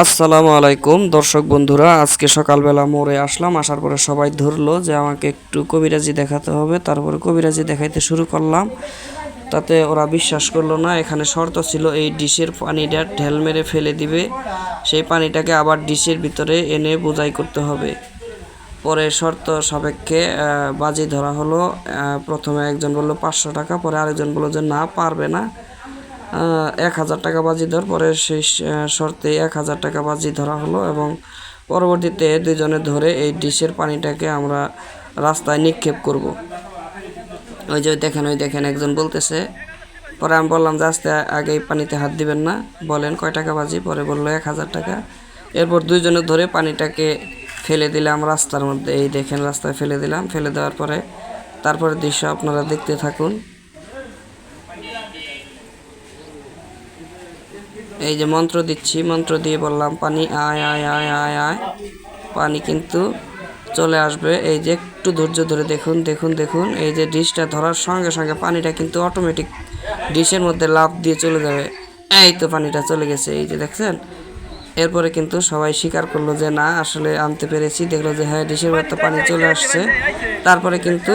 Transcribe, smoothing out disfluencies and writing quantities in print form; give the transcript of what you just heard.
আসসালামু আলাইকুম দর্শক বন্ধুরা, আজকে সকালবেলা মোড়ে আসলাম। আসার পরে সবাই ধরলো যে আমাকে একটু কবিরাজি দেখাতে হবে। তারপরে কবিরাজি দেখাইতে শুরু করলাম। তাতে ওরা বিশ্বাস করলো না। এখানে শর্ত ছিল এই ডিশের পানিটা ঢেল মেরে ফেলে দিবে, সেই পানিটাকে আবার ডিশের ভিতরে এনে বোঝাই করতে হবে। পরে শর্ত সাপেক্ষে বাজি ধরা হলো। প্রথমে একজন বলল 500 টাকা, পরে আরেকজন বলল যে না, পারবে না, 1000 টাকা বাজি ধর। পরে সেই শর্তে 1000 টাকা বাজি ধরা হলো এবং পরবর্তীতে দুজনে ধরে এই ডিশের পানিটাকে আমরা রাস্তায় নিক্ষেপ করব। ওই যে ওই দেখেন একজন বলতেছে। পরে আমি বললাম যে আস্তে আগে এই পানিতে হাত দিবেন না, বলেন কয় টাকা বাজি। পরে বললো 1000 টাকা। এরপর দুইজনে ধরে পানিটাকে ফেলে দিলাম রাস্তার মধ্যে। এই দেখেন রাস্তায় ফেলে দিলাম। ফেলে দেওয়ার পরে তারপরে দৃশ্য আপনারা দেখতে থাকুন। এই যে মন্ত্র দিচ্ছি, মন্ত্র দিয়ে বললাম পানি আয় আয় আয় আয় আয়, পানি কিন্তু চলে আসবে। এই যে একটু ধৈর্য ধরে দেখুন দেখুন দেখুন, এই যে ডিশটা ধরার সঙ্গে সঙ্গে পানিটা কিন্তু অটোমেটিক ডিশের মধ্যে লাফ দিয়ে চলে যাবে। এই তো পানিটা চলে গেছে, এই যে দেখছেন। এরপরে কিন্তু সবাই স্বীকার করলো যে না, আসলে আনতে পেরেছি। দেখলো যে হ্যাঁ, ডিশের মধ্যে পানি চলে আসছে। তারপরে কিন্তু